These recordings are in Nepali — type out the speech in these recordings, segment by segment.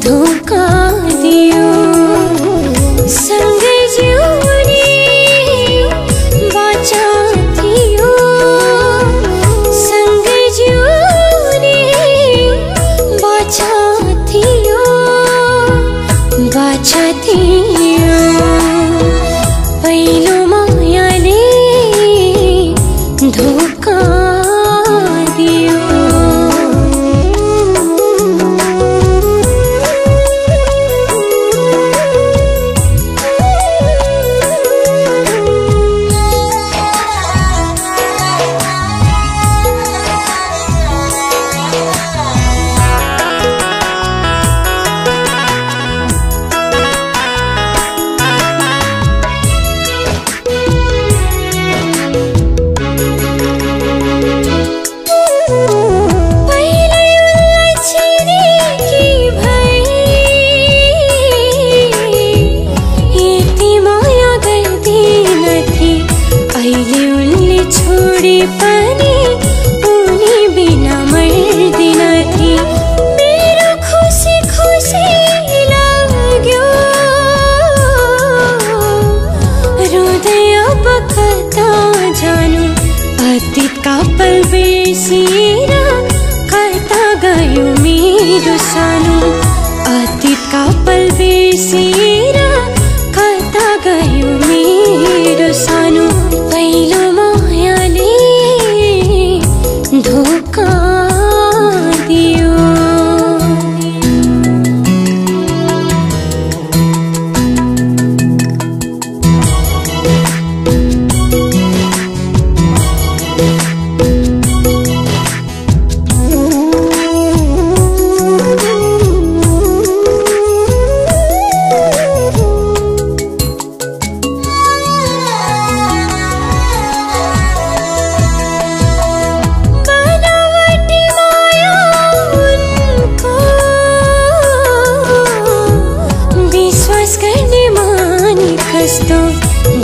धोका दियो सँगै जिउने बाचा थियो सँगै जिउने बाचा थियो पहिलो मायाले धोका दियो पनि उनी बिना मर्दिन थी मेरो खुसी खुसी लाग्यो रुँदै अब कता जानु अतीतका पल बिर्सिएर कता गयो मेरो सानो अतीतका पल बिर्सिएर कता गयो मेरो सानो पहिलो धोका दियो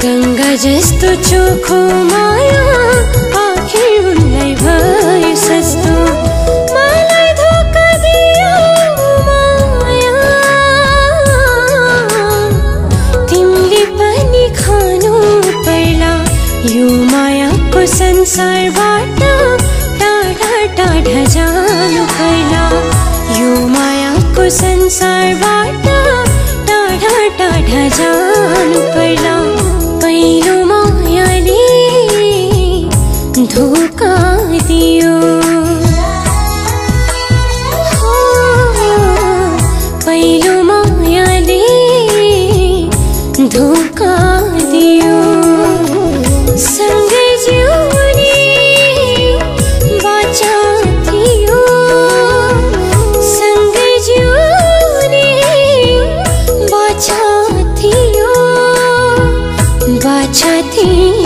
गंगा जस्तो चोखो माया आखिर उनलाई भयो सस्तो मलाई धोका दियो माया तिमीले पनि खानु पर्ला यो मायाको संसारबाट टाढा टाढा जानु पर्ला यो मायाको संसारबाट टाढा टाढा जानु पर्ला पहिलो मायाले धोका दियो पहिलो मायाले धोका दियो सँगै जिउने बाचा थियो सँगै जिउने बाचा थियो